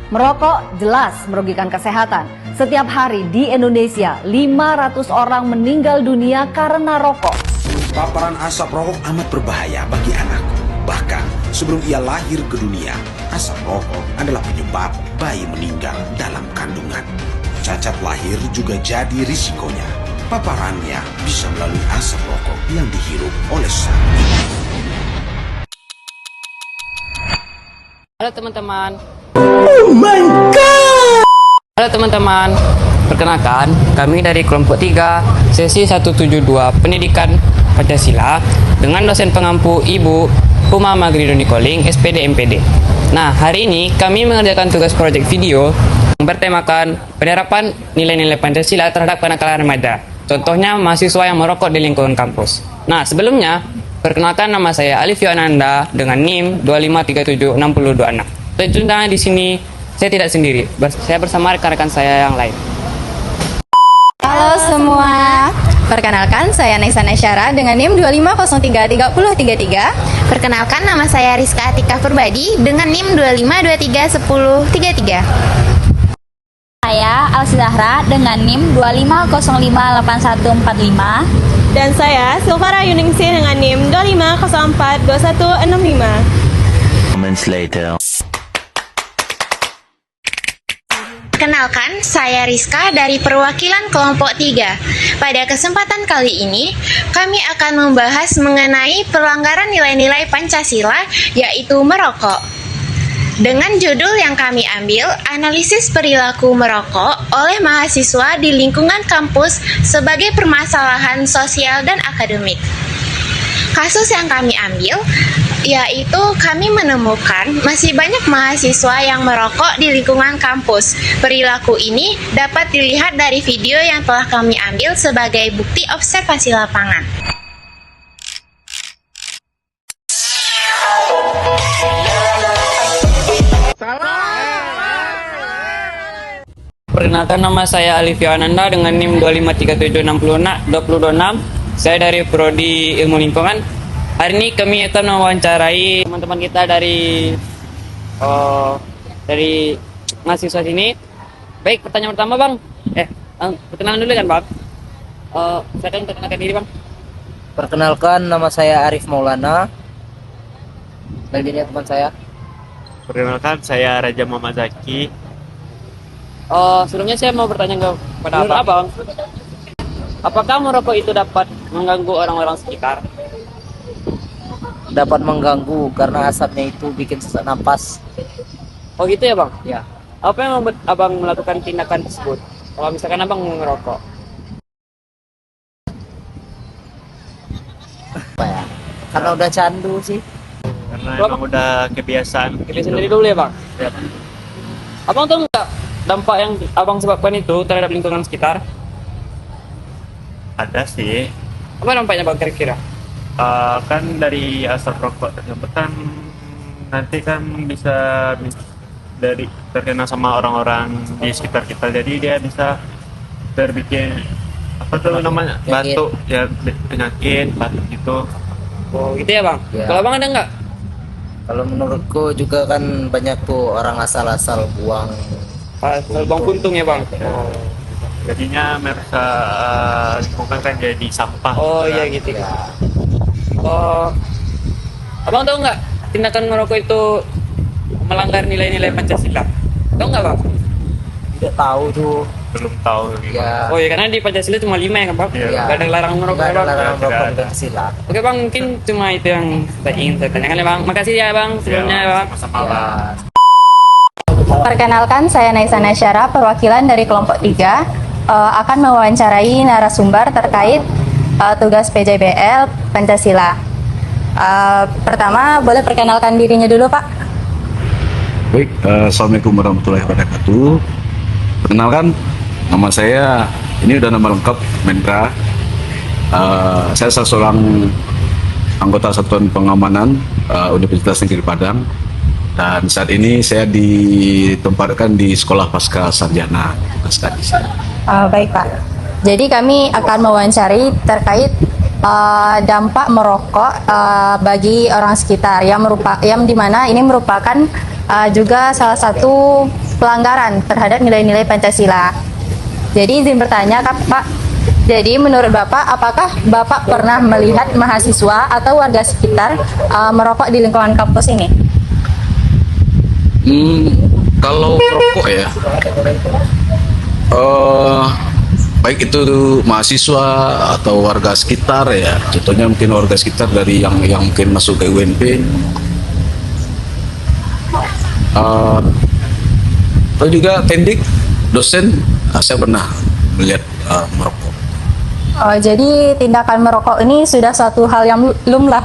Merokok jelas merugikan kesehatan. Setiap hari di Indonesia, 500 orang meninggal dunia karena rokok. Paparan asap rokok amat berbahaya bagi anak. Bahkan sebelum ia lahir ke dunia, asap rokok adalah penyebab bayi meninggal dalam kandungan. Cacat lahir juga jadi risikonya. Paparannya bisa melalui asap rokok yang dihirup oleh sang ibu. Halo teman-teman. Oh my God! Halo teman-teman. Perkenalkan, kami dari kelompok 3, sesi 172 Pendidikan Pancasila dengan dosen pengampu Ibu Puma Magrido Nicoling, SPD MPD. Nah, hari ini kami mengerjakan tugas proyek video yang bertemakan penerapan nilai-nilai Pancasila terhadap kenakalan remaja. Contohnya mahasiswa yang merokok di lingkungan kampus. Nah, sebelumnya, perkenalkan nama saya Alif Yohananda dengan NIM 2537626. Tentunya di sini saya tidak sendiri, saya bersama rekan-rekan saya yang lain. Halo semua, perkenalkan saya Naisa Nasyara dengan NIM 25033033. Perkenalkan, nama saya Rizka Atika Purbadi dengan NIM 25231033. Saya Alsi Zahra dengan NIM 25058145. Dan saya Silvara Yuningsi dengan NIM 25042165. Moments later. Perkenalkan, saya Rizka dari perwakilan kelompok 3. Pada kesempatan kali ini, kami akan membahas mengenai pelanggaran nilai-nilai Pancasila, yaitu merokok. Dengan judul yang kami ambil, analisis perilaku merokok oleh mahasiswa di lingkungan kampus sebagai permasalahan sosial dan akademik. Kasus yang kami ambil yaitu kami menemukan masih banyak mahasiswa yang merokok di lingkungan kampus. Perilaku ini dapat dilihat dari video yang telah kami ambil sebagai bukti observasi lapangan. Perkenalkan, nama saya Alif Yohananda dengan NIM 2537626. Saya dari Prodi Ilmu Lingkungan. Hari ini kami akan mewawancarai teman-teman kita dari mahasiswa sini. Baik, pertanyaan pertama Bang. Perkenalan dulu kan Bang. Silakan perkenalkan diri Bang. Perkenalkan, nama saya Arif Maulana. Dan ini teman saya. Perkenalkan, saya Raja Muhammad Zaki. Sebelumnya saya mau bertanya kepada Abang. Apakah merokok itu dapat mengganggu orang-orang sekitar? Dapat mengganggu karena asapnya itu bikin sesak napas. Oh gitu ya Bang? Ya. Apa yang membuat Abang melakukan tindakan tersebut? Kalau misalkan Abang merokok? Apa ya? Karena udah candu sih. Karena emang udah kebiasaan. Kebiasaan dari dulu ya Bang? Ya. Abang tahu nggak dampak yang Abang sebabkan itu terhadap lingkungan sekitar? Ada sih. Apa dampaknya Bang kira-kira? Kan dari asap rokok tersebut kan nanti kan bisa dari terkena sama orang-orang di sekitar kita, jadi dia bisa terbikin apa tuh namanya batuk ya, penyakit batuk gitu. Oh gitu ya Bang? Ya. Kalau Bang ada nggak? Kalau menurutku juga kan banyak tuh orang asal-asal buang. Bang puntung ya Bang? Jadinya merasa lingkungan kan jadi sampah. Oh iya gitu ya. Abang tahu nggak tindakan merokok itu melanggar nilai-nilai Pancasila? Tahu nggak Bang? Tidak tahu tuh. Belum tahu gitu. Ya. Oh ya, karena di Pancasila cuma 5 ya kan Bang? Iya. Nggak ada larangan merokok Nggak ya ada Bang? larangan Tidak rokok ada. Pancasila. Oke Bang, mungkin cuma itu yang saya ingin saya tanyakan ya Bang. Makasih ya Bang sebelumnya ya Bang. Sama-sama Bang. Perkenalkan, saya Naisa Nasyara, perwakilan dari kelompok 3, akan mewawancarai narasumber terkait tugas PJBL Pancasila. Pertama, boleh perkenalkan dirinya dulu Pak. Baik, Assalamualaikum warahmatullahi wabarakatuh. Perkenalkan, nama saya, ini udah nama lengkap, Mendra. Saya salah seorang anggota Satuan Pengamanan Universitas Negeri Padang. Dan saat ini saya ditempatkan di Sekolah Pasca Sarjana. Baik Pak. Jadi kami akan mewawancari terkait dampak merokok bagi orang sekitar yang dimana ini merupakan juga salah satu pelanggaran terhadap nilai-nilai Pancasila. Jadi izin bertanya, Pak. Jadi menurut Bapak, apakah Bapak pernah melihat mahasiswa atau warga sekitar merokok di lingkungan kampus ini? Kalau merokok ya, baik itu mahasiswa atau warga sekitar ya, contohnya mungkin warga sekitar dari yang mungkin masuk ke UNP, atau juga tendik, dosen, saya pernah melihat merokok. Oh, jadi tindakan merokok ini sudah suatu hal yang lumrah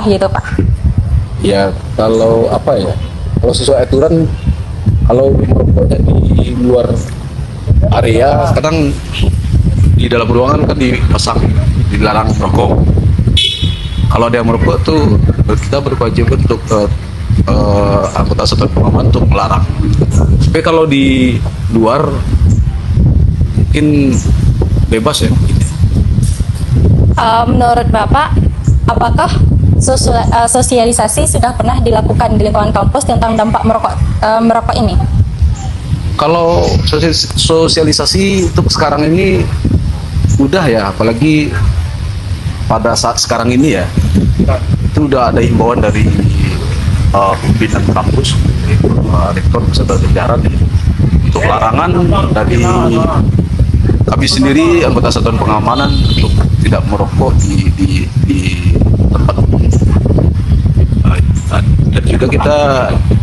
gitu, Pak? Ya, kalau apa ya, kalau sesuai aturan, kalau merokoknya di luar area, kadang di dalam ruangan kan dipasang, dilarang merokok. Kalau ada yang merokok tuh kita berkewajiban untuk anggota satuan pengaman untuk melarang. Tapi kalau di luar mungkin bebas ya. Menurut Bapak, apakah sosialisasi sudah pernah dilakukan di lingkungan kampus tentang dampak merokok ini? Kalau sosialisasi untuk sekarang ini mudah ya, apalagi pada saat sekarang ini ya, itu udah ada himbauan dari pimpinan kampus, rektor beserta jajaran untuk larangan dari kami sendiri anggota satuan pengamanan untuk tidak merokok di tempat umum. Dan juga kita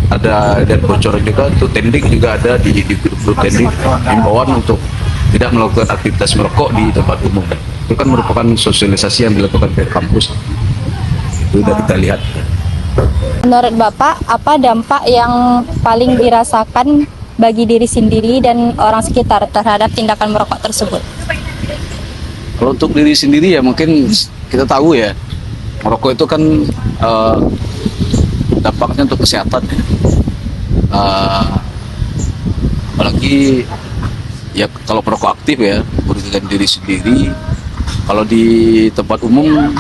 ada dan bocoran juga untuk tendik juga ada di grup tendik himbauan untuk tidak melakukan aktivitas merokok di tempat umum. Itu kan merupakan sosialisasi yang dilakukan ke kampus. Itu sudah kita lihat. Menurut Bapak, apa dampak yang paling dirasakan bagi diri sendiri dan orang sekitar terhadap tindakan merokok tersebut? Kalau untuk diri sendiri ya mungkin kita tahu ya, merokok itu kan dampaknya untuk kesehatan ya. Apalagi ya kalau perokok aktif ya, merugikan diri sendiri. Kalau di tempat umum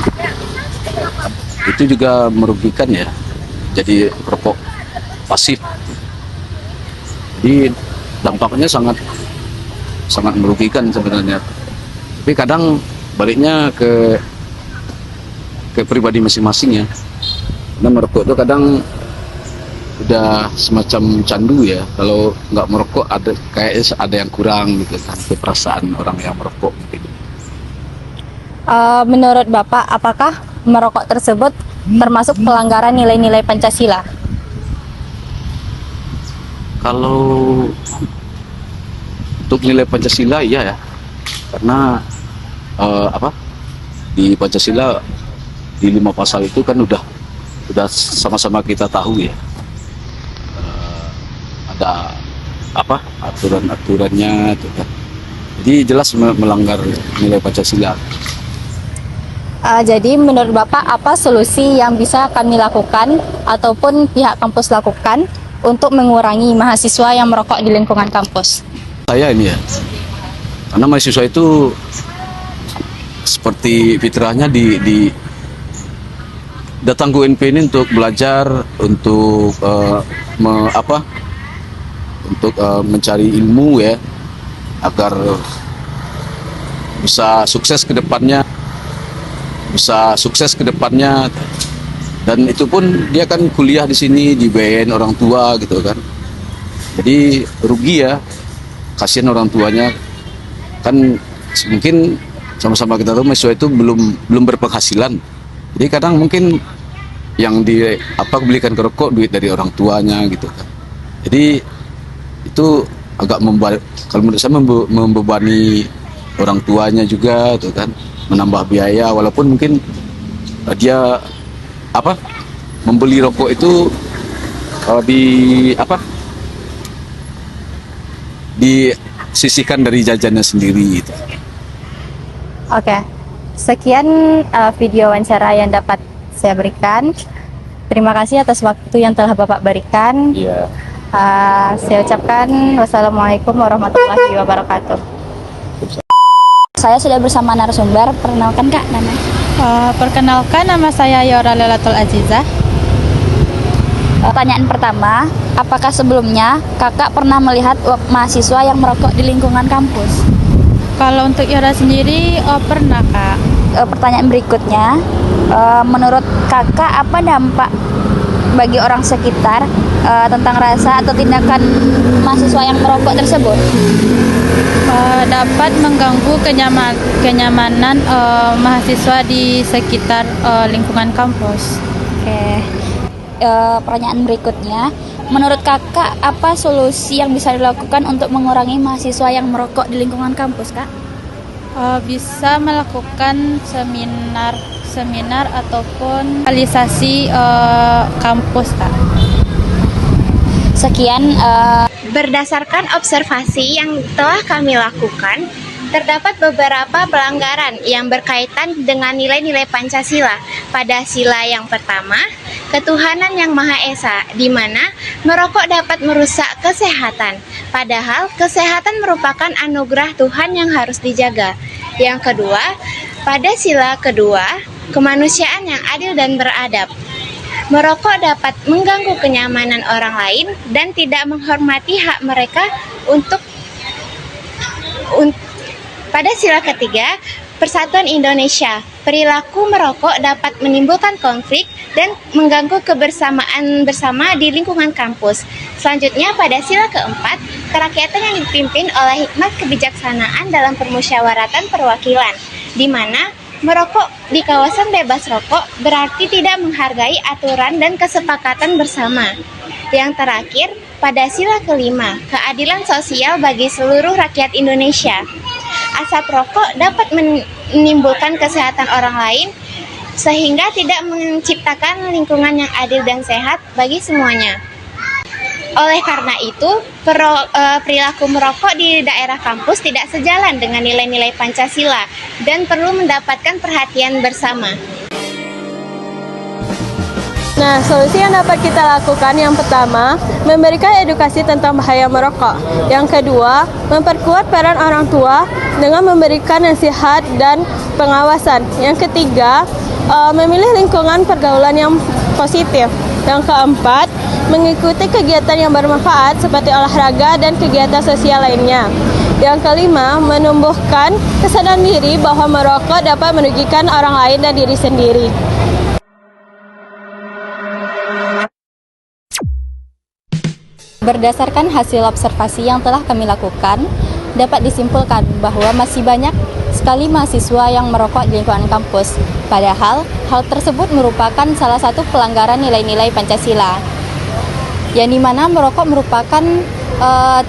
itu juga merugikan ya, jadi perokok pasif. Jadi dampaknya sangat merugikan sebenarnya. Tapi kadang baliknya ke pribadi masing-masing ya. Karena merokok itu kadang udah semacam candu ya. Kalau nggak merokok kayaknya ada yang kurang gitu kan, perasaan orang yang merokok gitu. Menurut Bapak, apakah merokok tersebut termasuk pelanggaran nilai-nilai Pancasila? Kalau untuk nilai Pancasila iya ya, karena di Pancasila di 5 pasal itu kan udah sama-sama kita tahu ya, ada aturan-aturannya gitu kan. Jadi jelas melanggar nilai Pancasila. Jadi menurut Bapak, apa solusi yang bisa kami lakukan ataupun pihak kampus lakukan untuk mengurangi mahasiswa yang merokok di lingkungan kampus? Saya ini ya, karena mahasiswa itu seperti fitrahnya datang ke UNP ini untuk belajar, untuk mencari ilmu ya, agar bisa sukses ke depannya, dan itu pun dia kan kuliah di sini dibiayain orang tua gitu kan. Jadi rugi ya, kasihan orang tuanya kan. Mungkin sama-sama kita tahu mahasiswa itu belum berpenghasilan. Jadi kadang mungkin yang belikan ke rokok duit dari orang tuanya gitu kan. Jadi itu agak kalau menurut saya membebani orang tuanya juga tuh kan, menambah biaya, walaupun mungkin dia membeli rokok itu disisihkan dari jajannya sendiri gitu. Oke, sekian video wawancara yang dapat saya berikan. Terima kasih atas waktu yang telah Bapak berikan. Iya. Saya ucapkan wassalamualaikum warahmatullahi wabarakatuh. Saya sudah bersama narasumber. Perkenalkan Kak namanya. Perkenalkan, nama saya Yora Lelatul Azizah. Pertanyaan pertama, apakah sebelumnya kakak pernah melihat mahasiswa yang merokok di lingkungan kampus? Kalau untuk Yara sendiri, pernah Kak. Pertanyaan berikutnya, menurut kakak apa dampak bagi orang sekitar tentang rasa atau tindakan mahasiswa yang merokok tersebut? Dapat mengganggu kenyamanan mahasiswa di sekitar lingkungan kampus. Oke. Pertanyaan berikutnya, menurut kakak apa solusi yang bisa dilakukan untuk mengurangi mahasiswa yang merokok di lingkungan kampus, Kak? Bisa melakukan seminar ataupun realisasi kampus, Kak. Sekian. Berdasarkan observasi yang telah kami lakukan, terdapat beberapa pelanggaran yang berkaitan dengan nilai-nilai Pancasila. Pada sila yang pertama, ketuhanan yang Maha Esa, di mana merokok dapat merusak kesehatan. Padahal kesehatan merupakan anugerah Tuhan yang harus dijaga. Yang kedua, pada sila kedua, kemanusiaan yang adil dan beradab. Merokok dapat mengganggu kenyamanan orang lain dan tidak menghormati hak mereka pada sila ketiga, Persatuan Indonesia. Perilaku merokok dapat menimbulkan konflik dan mengganggu kebersamaan bersama di lingkungan kampus. Selanjutnya, pada sila keempat, kerakyatan yang dipimpin oleh hikmat kebijaksanaan dalam permusyawaratan perwakilan, di mana merokok di kawasan bebas rokok berarti tidak menghargai aturan dan kesepakatan bersama. Yang terakhir, pada sila kelima, keadilan sosial bagi seluruh rakyat Indonesia. Asap rokok dapat menimbulkan kesehatan orang lain sehingga tidak menciptakan lingkungan yang adil dan sehat bagi semuanya. Oleh karena itu, perilaku merokok di daerah kampus tidak sejalan dengan nilai-nilai Pancasila dan perlu mendapatkan perhatian bersama. Nah, solusi yang dapat kita lakukan yang pertama, memberikan edukasi tentang bahaya merokok. Yang kedua, memperkuat peran orang tua dengan memberikan nasihat dan pengawasan. Yang ketiga, memilih lingkungan pergaulan yang positif. Yang keempat, mengikuti kegiatan yang bermanfaat seperti olahraga dan kegiatan sosial lainnya. Yang kelima, menumbuhkan kesadaran diri bahwa merokok dapat merugikan orang lain dan diri sendiri. Berdasarkan hasil observasi yang telah kami lakukan, dapat disimpulkan bahwa masih banyak sekali mahasiswa yang merokok di lingkungan kampus. Padahal, hal tersebut merupakan salah satu pelanggaran nilai-nilai Pancasila, yang dimana merokok merupakan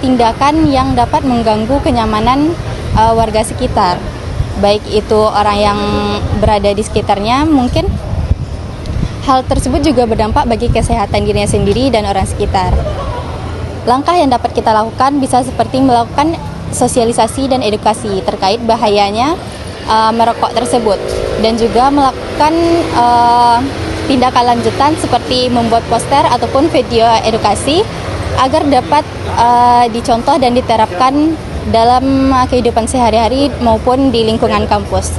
tindakan yang dapat mengganggu kenyamanan warga sekitar. Baik itu orang yang berada di sekitarnya, mungkin hal tersebut juga berdampak bagi kesehatan dirinya sendiri dan orang sekitar. Langkah yang dapat kita lakukan bisa seperti melakukan sosialisasi dan edukasi terkait bahayanya merokok tersebut, dan juga melakukan tindakan lanjutan seperti membuat poster ataupun video edukasi agar dapat dicontoh dan diterapkan dalam kehidupan sehari-hari maupun di lingkungan kampus.